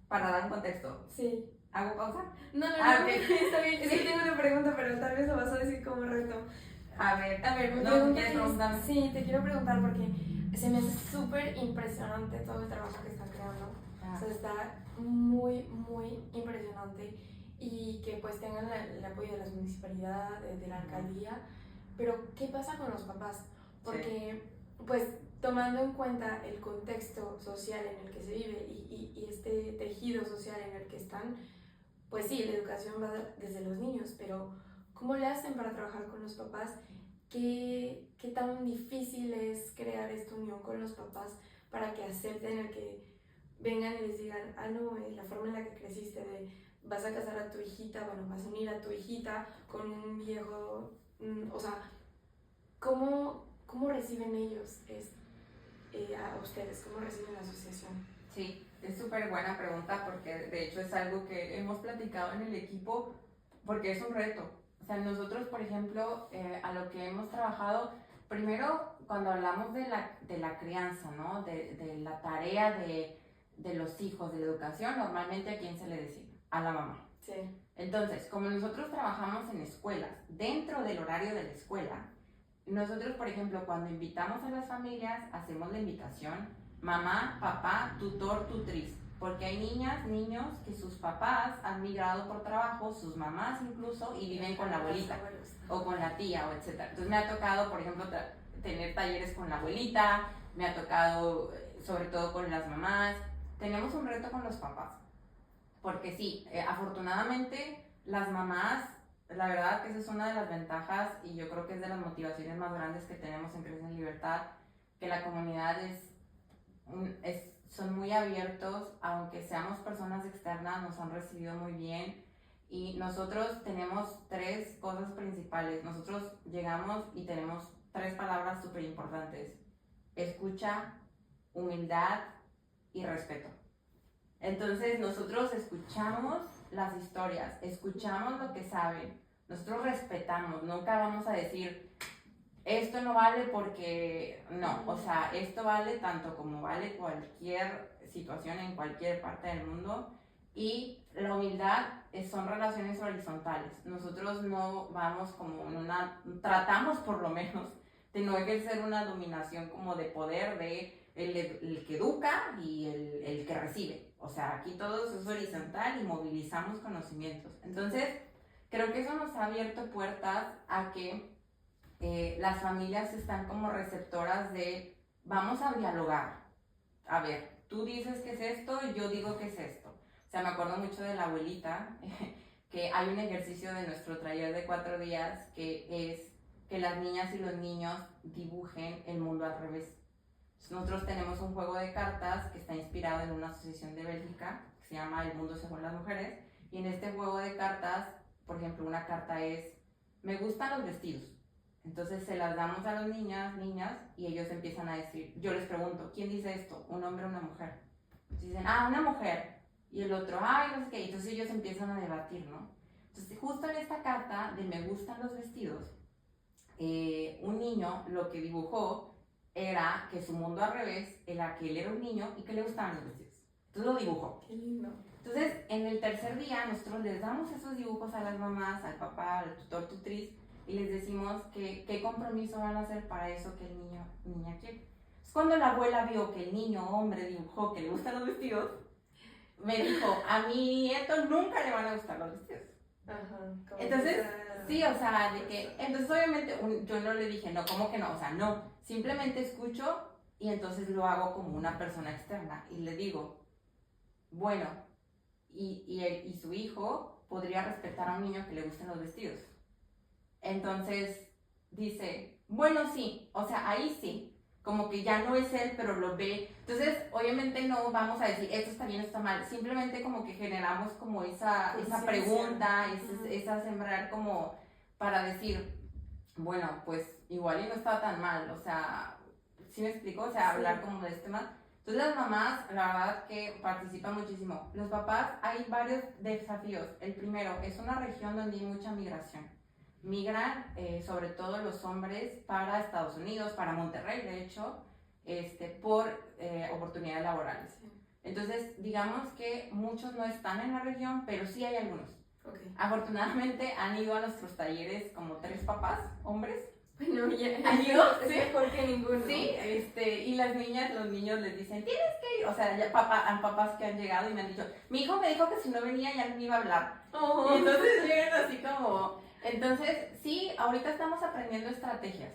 para dar un contexto. Sí. ¿Hago pausa? No, Okay. Está bien. Es que tengo una pregunta, pero tal vez lo vas a decir como reto. A ver, no, ¿quieres preguntarme? Sí, te quiero preguntar porque se me hace súper impresionante todo el trabajo que están creando. O sea, está muy, muy impresionante y que pues tengan el apoyo de la municipalidad, de la alcaldía. Pero, ¿qué pasa con los papás? Porque, pues, tomando en cuenta el contexto social en el que se vive y este tejido social en el que están, pues sí, la educación va desde los niños, pero ¿cómo le hacen para trabajar con los papás? ¿Qué tan difícil es crear esta unión con los papás para que acepten el que vengan y les digan, no, la forma en la que creciste, vas a casar a tu hijita, bueno, vas a unir a tu hijita con un viejo, o sea, ¿cómo reciben ellos a ustedes? ¿Cómo reciben la asociación? Sí, es súper buena pregunta porque de hecho es algo que hemos platicado en el equipo porque es un reto. O sea, nosotros, por ejemplo, a lo que hemos trabajado, primero cuando hablamos de la crianza, ¿no? De la tarea de los hijos, de la educación, normalmente ¿a quién se le designa? A la mamá. Sí. Entonces, como nosotros trabajamos en escuelas, dentro del horario de la escuela, nosotros, por ejemplo, cuando invitamos a las familias, hacemos la invitación, mamá, papá, tutor, tutriz, porque hay niñas, niños que sus papás han migrado por trabajo, sus mamás incluso, y viven con la abuelita, o con la tía, o etc. Entonces me ha tocado, por ejemplo, tener talleres con la abuelita, me ha tocado, sobre todo con las mamás. Tenemos un reto con los papás, porque sí, afortunadamente las mamás, la verdad que esa es una de las ventajas y yo creo que es de las motivaciones más grandes que tenemos en Crece en Libertad, que la comunidad son muy abiertos, aunque seamos personas externas, nos han recibido muy bien y nosotros tenemos 3 cosas principales. Nosotros llegamos y tenemos 3 palabras súper importantes: escucha, humildad y respeto. Entonces nosotros escuchamos las historias, escuchamos lo que saben, nosotros respetamos, nunca vamos a decir esto no vale porque no, o sea, esto vale tanto como vale cualquier situación en cualquier parte del mundo. Y la humildad son relaciones horizontales. Nosotros no vamos como tratamos por lo menos de no ejercer una dominación como de poder de el que educa y el que recibe. O sea, aquí todo es horizontal y movilizamos conocimientos. Entonces, creo que eso nos ha abierto puertas a que las familias están como receptoras de vamos a dialogar. A ver, tú dices que es esto y yo digo que es esto. O sea, me acuerdo mucho de la abuelita, que hay un ejercicio de nuestro taller de 4 días que es que las niñas y los niños dibujen el mundo al revés. Nosotros tenemos un juego de cartas que está inspirado en una asociación de Bélgica que se llama El Mundo Según las Mujeres, y en este juego de cartas, por ejemplo, una carta es me gustan los vestidos. Entonces se las damos a los niñas, y ellos empiezan a decir, yo les pregunto, ¿quién dice esto? ¿Un hombre o una mujer? Entonces dicen, una mujer. Y el otro, no sé qué. Entonces ellos empiezan a debatir, ¿no? Entonces justo en esta carta de me gustan los vestidos, un niño lo que dibujó era que su mundo al revés era que él era un niño y que le gustaban los vestidos. Entonces lo dibujó. Qué lindo. Entonces, en el tercer día, nosotros les damos esos dibujos a las mamás, al papá, al tutor, tutriz, y les decimos qué compromiso van a hacer para eso que el niña quiere. Entonces, cuando la abuela vio que el niño hombre dibujó que le gustan los vestidos, me dijo, a mi nieto nunca le van a gustar los vestidos. Ajá. Entonces, sí, o sea, de que, entonces obviamente yo no le dije, no, ¿cómo que no? O sea, no, simplemente escucho y entonces lo hago como una persona externa y le digo, bueno, y su hijo podría respetar a un niño que le gusten los vestidos. Entonces dice, bueno, sí, o sea, ahí sí, como que ya no es él, pero lo ve. Entonces, obviamente no vamos a decir, esto está bien, esto está mal, simplemente como que generamos como esa pregunta, esa sembrar como para decir, bueno, pues igual y no está tan mal, o sea, ¿sí me explico? O sea, hablar como de este tema. Entonces las mamás, la verdad que participan muchísimo. Los papás, hay varios desafíos. El primero, es una región donde hay mucha migración. Migran, sobre todo los hombres, para Estados Unidos, para Monterrey, de hecho, por oportunidades laborales. Entonces, digamos que muchos no están en la región, pero sí hay algunos. Okay. Afortunadamente han ido a nuestros talleres como 3 papás, hombres. Bueno, ya. ¿Han ido? Es ¿Sí? mejor que ninguno. Sí, y las niñas, los niños les dicen, tienes que ir. O sea, ya papás que han llegado y me han dicho, mi hijo me dijo que si no venía ya no me iba a hablar. Oh. Y entonces llegan así como... Entonces, sí, ahorita estamos aprendiendo estrategias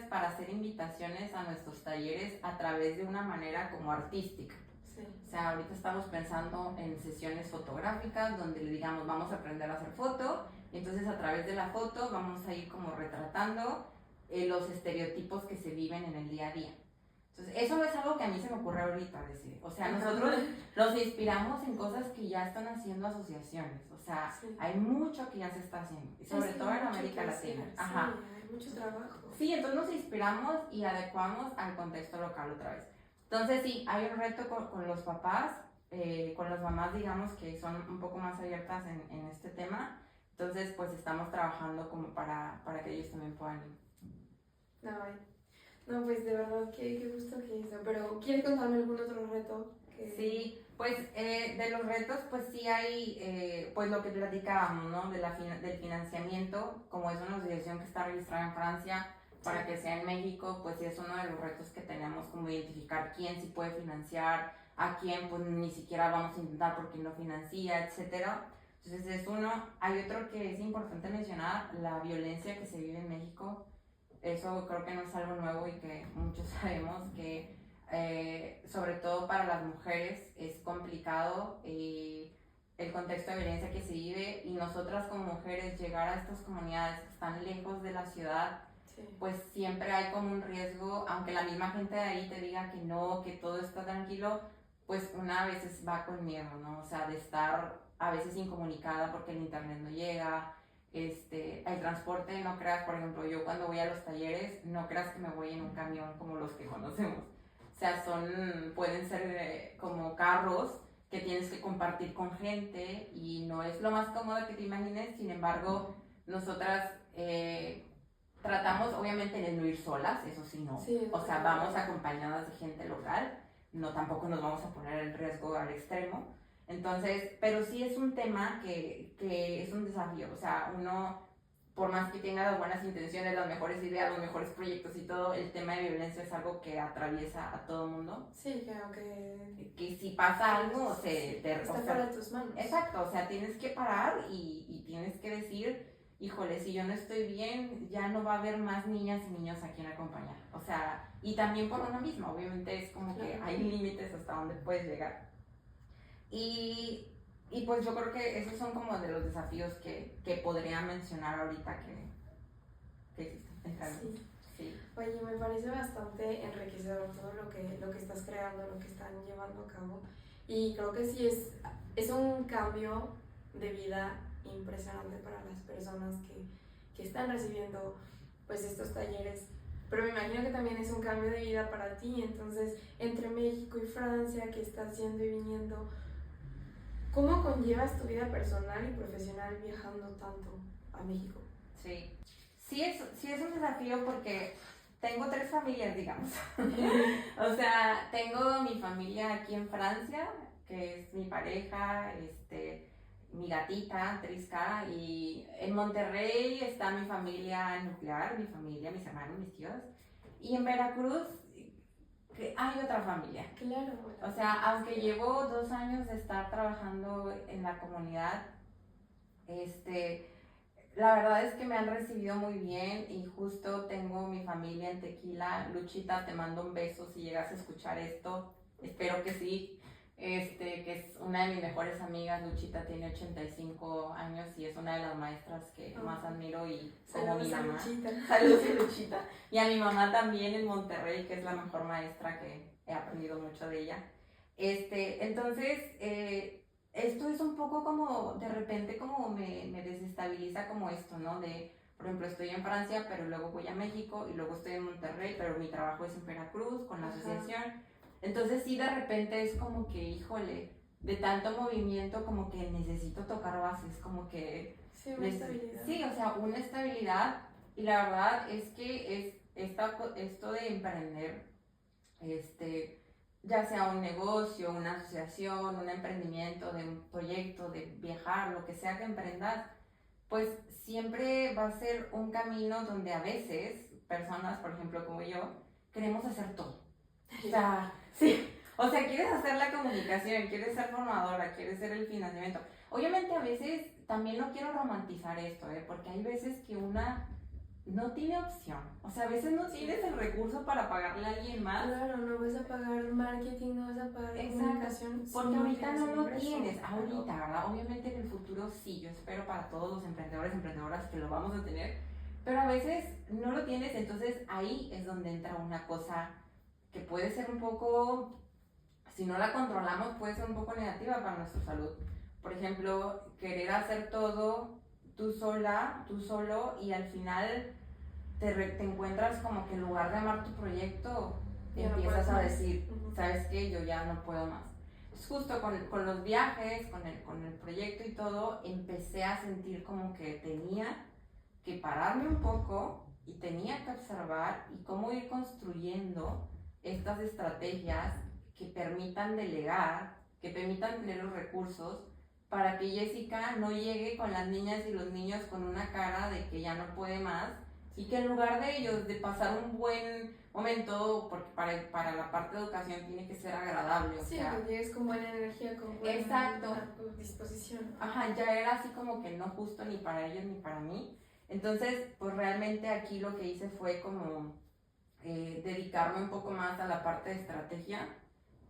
para hacer invitaciones a nuestros talleres a través de una manera como artística. Sí. O sea, ahorita estamos pensando en sesiones fotográficas donde le digamos, vamos a aprender a hacer foto, y entonces a través de la foto vamos a ir como retratando los estereotipos que se viven en el día a día. Entonces, eso no es algo que a mí se me ocurre ahorita decir. O sea, nosotros nos inspiramos en cosas que ya están haciendo asociaciones. O sea, sí, hay mucho que ya se está haciendo, y sobre todo en América Latina. Ajá. Sí, hay mucho trabajo. Sí, entonces nos inspiramos y adecuamos al contexto local otra vez. Entonces, sí, hay un reto con los papás, con las mamás, digamos, que son un poco más abiertas en este tema. Entonces, pues estamos trabajando como para que ellos también puedan ir. No, pues de verdad qué gusto que eso. Pero, ¿quieres contarme algún otro reto? Sí, pues de los retos, pues sí hay, pues lo que platicábamos, ¿no? Del financiamiento, como es una asociación que está registrada en Francia, para que sea en México, pues sí es uno de los retos que tenemos, como identificar quién sí puede financiar, a quién pues ni siquiera vamos a intentar porque no financia, etcétera. Entonces es uno. Hay otro que es importante mencionar, la violencia que se vive en México. Eso creo que no es algo nuevo y que muchos sabemos que sobre todo para las mujeres es complicado el contexto de violencia que se vive, y nosotras como mujeres llegar a estas comunidades que están lejos de la ciudad, sí, pues siempre hay como un riesgo, aunque la misma gente de ahí te diga que no, que todo está tranquilo, pues una a veces va con miedo, ¿no? O sea, de estar a veces incomunicada porque el internet no llega. El transporte, no creas, por ejemplo, yo cuando voy a los talleres, no creas que me voy en un camión como los que conocemos. O sea, pueden ser como carros que tienes que compartir con gente y no es lo más cómodo que te imagines. Sin embargo, nosotras tratamos obviamente de no ir solas, eso sí no. Sí, o sea, vamos acompañadas de gente local, no tampoco nos vamos a poner en riesgo al extremo. Entonces, pero sí es un tema que es un desafío. O sea, uno, por más que tenga las buenas intenciones, las mejores ideas, los mejores proyectos y todo, el tema de violencia es algo que atraviesa a todo el mundo. Sí, creo que si pasa algo, está fuera de tus manos. Exacto, o sea, tienes que parar y tienes que decir, híjole, si yo no estoy bien, ya no va a haber más niñas y niños a quien acompañar. O sea, y también por uno mismo, obviamente es como que hay límites hasta donde puedes llegar. Y pues yo creo que esos son como de los desafíos que podría mencionar ahorita que existen. Sí. Oye, me parece bastante enriquecedor todo lo que estás creando, lo que están llevando a cabo. Y creo que sí es un cambio de vida impresionante para las personas que que están recibiendo pues estos talleres. Pero me imagino que también es un cambio de vida para ti, entonces entre México y Francia, que estás yendo y viniendo, ¿cómo conllevas tu vida personal y profesional viajando tanto a México? Sí, sí es un desafío porque tengo 3 familias, digamos. O sea, tengo mi familia aquí en Francia, que es mi pareja, mi gatita, Trisca, y en Monterrey está mi familia nuclear, mi familia, mis hermanos, mis tíos, y en Veracruz que hay otra familia. Claro. O sea, aunque llevo 2 años de estar trabajando en la comunidad, la verdad es que me han recibido muy bien y justo tengo mi familia en Tequila. Luchita, te mando un beso si llegas a escuchar esto. Espero que sí. Que es una de mis mejores amigas. Luchita tiene 85 años y es una de las maestras que más admiro y como mi mamá. Saludos a Luchita. Y a mi mamá también en Monterrey, que es la mejor maestra que he aprendido mucho de ella. Entonces, esto es un poco como, de repente como me desestabiliza como esto, ¿no? Por ejemplo, estoy en Francia, pero luego voy a México y luego estoy en Monterrey, pero mi trabajo es en Veracruz con la asociación. Entonces sí, de repente es como que, híjole, de tanto movimiento como que necesito tocar bases, como que... Sí, una estabilidad. Sí, o sea, una estabilidad y la verdad es que esto de emprender, ya sea un negocio, una asociación, un emprendimiento, de un proyecto, de viajar, lo que sea que emprendas, pues siempre va a ser un camino donde a veces personas, por ejemplo como yo, queremos hacer todo. O sea, sí. O sea, quieres hacer la comunicación, quieres ser formadora, quieres ser el financiamiento. Obviamente a veces también no quiero romantizar esto, porque hay veces que una no tiene opción. O sea, a veces no tienes el recurso para pagarle a alguien más. Claro, no vas a pagar marketing, no vas a pagar comunicación. Porque ahorita no lo tienes, ahorita, ¿verdad? Obviamente en el futuro sí, yo espero para todos los emprendedores, emprendedoras que lo vamos a tener, pero a veces no lo tienes, entonces ahí es donde entra una cosa que puede ser un poco, si no la controlamos, puede ser un poco negativa para nuestra salud. Por ejemplo, querer hacer todo tú sola, tú solo, y al final te encuentras como que en lugar de amar tu proyecto, empiezas a decir, ¿sabes qué? Yo ya no puedo más. Entonces justo con los viajes, con el proyecto y todo, empecé a sentir como que tenía que pararme un poco y tenía que observar y cómo ir construyendo estas estrategias que permitan delegar, que permitan tener los recursos para que Jessica no llegue con las niñas y los niños con una cara de que ya no puede más y que en lugar de ellos de pasar un buen momento, porque para la parte de educación tiene que ser agradable, o sí, sea, que llegues con buena energía, con buena disposición. Ajá, ya era así como que no justo ni para ellos ni para mí. Entonces, pues realmente aquí lo que hice fue como dedicarme un poco más a la parte de estrategia,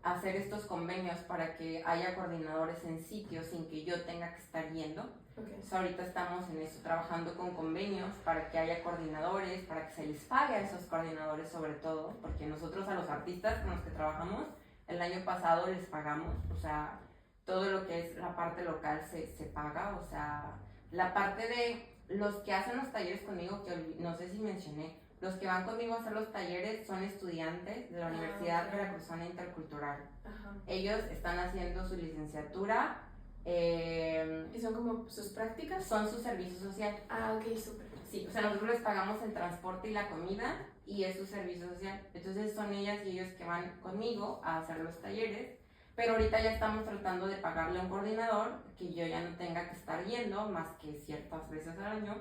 hacer estos convenios para que haya coordinadores en sitios sin que yo tenga que estar yendo. Entonces, ahorita estamos en eso, trabajando con convenios para que haya coordinadores, para que se les pague a esos coordinadores sobre todo, porque nosotros a los artistas con los que trabajamos, el año pasado les pagamos, o sea, todo lo que es la parte local se paga, o sea, la parte de los que hacen los talleres conmigo, que no sé si mencioné, los que van conmigo a hacer los talleres son estudiantes de la Universidad Veracruzana Intercultural. Ajá. Ellos están haciendo su licenciatura. ¿Y son como sus prácticas? Son su servicio social. Ah, ok, súper. Sí, o sea, nosotros les pagamos el transporte y la comida y es su servicio social. Entonces son ellas y ellos que van conmigo a hacer los talleres. Pero ahorita ya estamos tratando de pagarle a un coordinador que yo ya no tenga que estar yendo más que ciertas veces al año,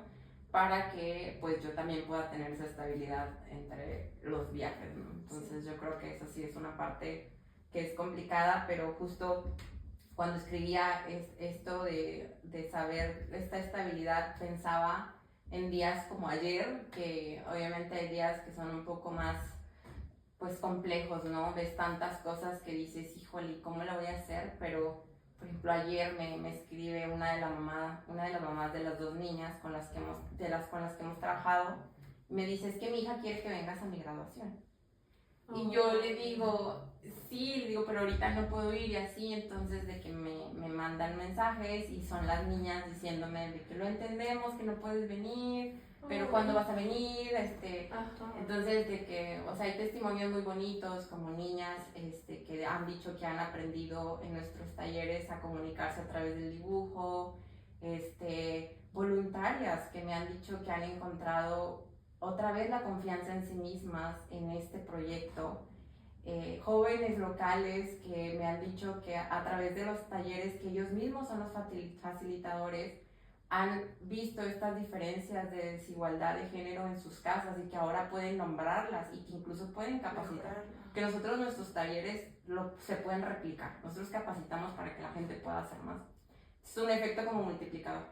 para que pues yo también pueda tener esa estabilidad entre los viajes, ¿no? Entonces yo creo que eso sí es una parte que es complicada, pero justo cuando escribía esto de saber esta estabilidad, pensaba en días como ayer, que obviamente hay días que son un poco más pues complejos, ¿no? Ves tantas cosas que dices, híjole, ¿cómo lo voy a hacer? Pero por ejemplo, ayer me escribe una de las mamás de las 2 niñas con las que hemos trabajado, y me dice, es que mi hija quiere que vengas a mi graduación. Y yo le digo, sí, le digo, pero ahorita no puedo ir y así, entonces de que me mandan mensajes y son las niñas diciéndome de que lo entendemos, que no puedes venir, pero ¿cuándo vas a venir? Ajá. Entonces, de que, o sea, hay testimonios muy bonitos como niñas que han dicho que han aprendido en nuestros talleres a comunicarse a través del dibujo, voluntarias que me han dicho que han encontrado otra vez la confianza en sí mismas en este proyecto, jóvenes locales que me han dicho que a través de los talleres que ellos mismos son los facilitadores, han visto estas diferencias de desigualdad de género en sus casas y que ahora pueden nombrarlas y que incluso pueden capacitar. Que nosotros nuestros talleres se pueden replicar. Nosotros capacitamos para que la gente pueda hacer más. Es un efecto como multiplicador.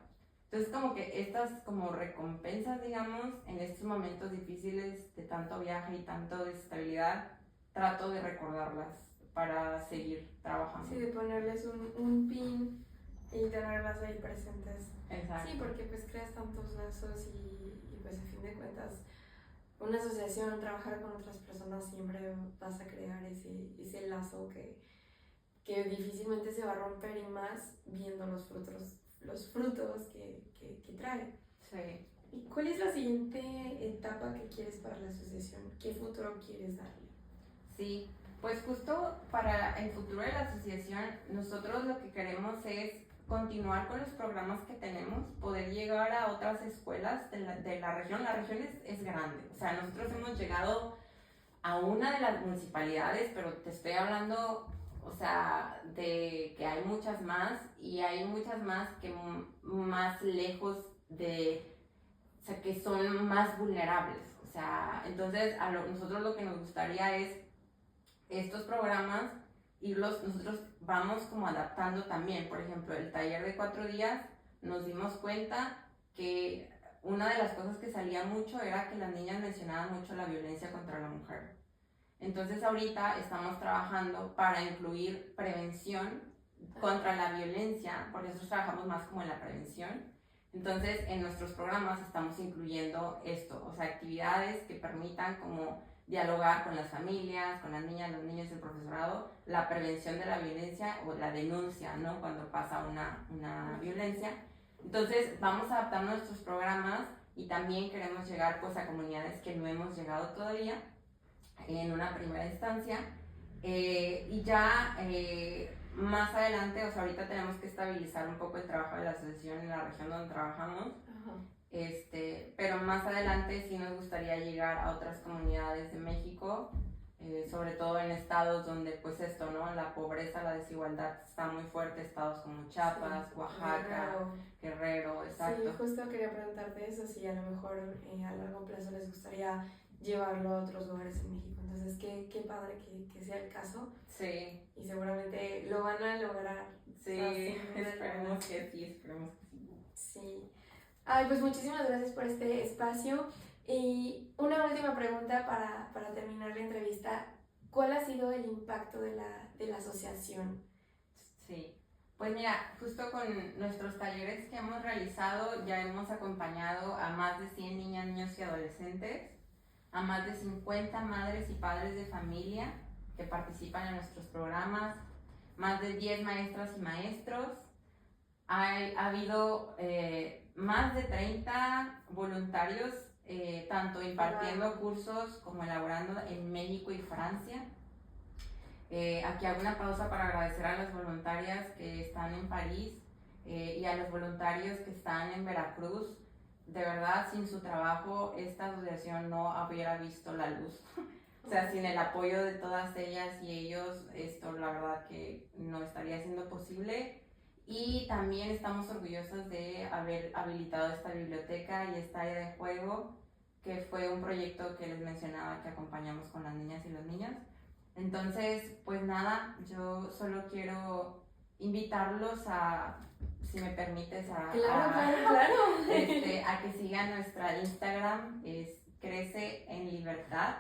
Entonces como que estas como recompensas, digamos, en estos momentos difíciles de tanto viaje y tanto desestabilidad, trato de recordarlas para seguir trabajando. Sí, de ponerles un pin y tenerlas ahí presentes. Exacto. Sí, porque pues creas tantos lazos y pues a fin de cuentas una asociación, trabajar con otras personas, siempre vas a crear ese lazo que difícilmente se va a romper, y más viendo los frutos que trae. Sí. ¿Y cuál es la siguiente etapa que quieres para la asociación? ¿Qué futuro quieres darle? Sí, pues justo para el futuro de la asociación, nosotros lo que queremos es continuar con los programas que tenemos, poder llegar a otras escuelas de la región. La región es grande, o sea, nosotros hemos llegado a una de las municipalidades, pero te estoy hablando, o sea, de que hay muchas más, y hay muchas más que más lejos o sea, que son más vulnerables. O sea, entonces nosotros lo que nos gustaría es estos programas nosotros vamos como adaptando también. Por ejemplo, el taller de 4 días, nos dimos cuenta que una de las cosas que salía mucho era que las niñas mencionaban mucho la violencia contra la mujer. Entonces ahorita estamos trabajando para incluir prevención contra la violencia, porque nosotros trabajamos más como en la prevención. Entonces en nuestros programas estamos incluyendo esto, o sea, actividades que permitan como dialogar con las familias, con las niñas, los niños, el profesorado, la prevención de la violencia o la denuncia, ¿no? Cuando pasa una violencia. Entonces vamos adaptando nuestros programas y también queremos llegar pues a comunidades que no hemos llegado todavía en una primera instancia, y ya más adelante, o sea, ahorita tenemos que estabilizar un poco el trabajo de la asociación en la región donde trabajamos. Ajá. Pero más adelante sí nos gustaría llegar a otras comunidades de México, sobre todo en estados donde pues esto, ¿no? La pobreza, la desigualdad está muy fuerte, estados como Chiapas, sí, Oaxaca, Guerrero, exacto. Sí, justo quería preguntarte eso, si a lo mejor a largo plazo les gustaría llevarlo a otros lugares en México. Entonces, qué padre que sea el caso. Sí. Y seguramente lo van a lograr. Sí, o sea, esperemos que sí. Sí. Ay, pues muchísimas gracias por este espacio. Y una última pregunta para terminar la entrevista. ¿Cuál ha sido el impacto de la asociación? Sí, pues mira, justo con nuestros talleres que hemos realizado, ya hemos acompañado a más de 100 niñas, niños y adolescentes, a más de 50 madres y padres de familia que participan en nuestros programas, más de 10 maestras y maestros. Ha habido más de 30 voluntarios, tanto impartiendo cursos como elaborando en México y Francia. Aquí hago una pausa para agradecer a las voluntarias que están en París, y a los voluntarios que están en Veracruz. De verdad, sin su trabajo esta asociación no hubiera visto la luz. O sea, sin el apoyo de todas ellas y ellos, esto la verdad que no estaría siendo posible. Y también estamos orgullosas de haber habilitado esta biblioteca y esta área de juego, que fue un proyecto que les mencionaba que acompañamos con las niñas y los niños. Entonces, pues nada, yo solo quiero invitarlos a, si me permites, a que sigan nuestra Instagram, es Crece en Libertad.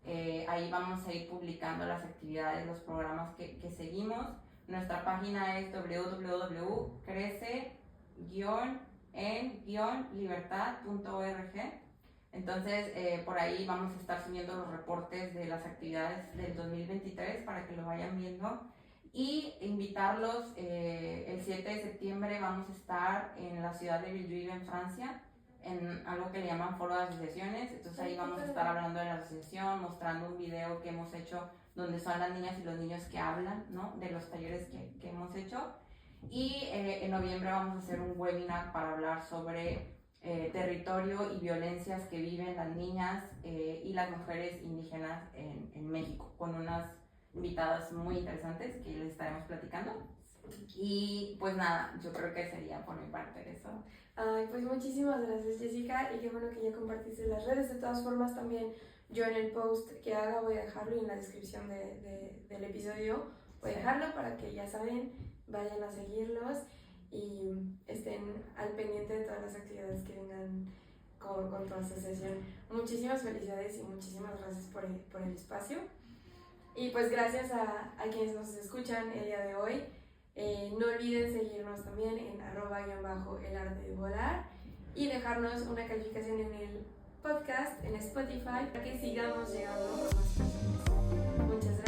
Ahí vamos a ir publicando las actividades, los programas que seguimos. Nuestra página es www.crece-en-libertad.org. Entonces, por ahí vamos a estar subiendo los reportes de las actividades del 2023 para que lo vayan viendo. Y invitarlos, el 7 de septiembre vamos a estar en la ciudad de Villejuif, en Francia, en algo que le llaman foro de asociaciones. Entonces ahí vamos a estar hablando de la asociación, mostrando un video que hemos hecho donde son las niñas y los niños que hablan, ¿no? De los talleres que hemos hecho. Y en noviembre vamos a hacer un webinar para hablar sobre territorio y violencias que viven las niñas y las mujeres indígenas en México, con unas invitadas muy interesantes que les estaremos platicando. Y pues nada, yo creo que sería por mi parte eso. Ay, pues muchísimas gracias, Jessica, y qué bueno que ya compartiste las redes. De todas formas, también yo en el post que haga voy a dejarlo, y en la descripción del episodio voy a dejarlo para que, ya saben, vayan a seguirlos y estén al pendiente de todas las actividades que vengan con tu asociación. Muchísimas felicidades y muchísimas gracias por el espacio. Y pues gracias a quienes nos escuchan el día de hoy. No olviden seguirnos también en @_elartedevolar y dejarnos una calificación en el podcast, en Spotify, para que sigamos llegando a más personas. Muchas gracias.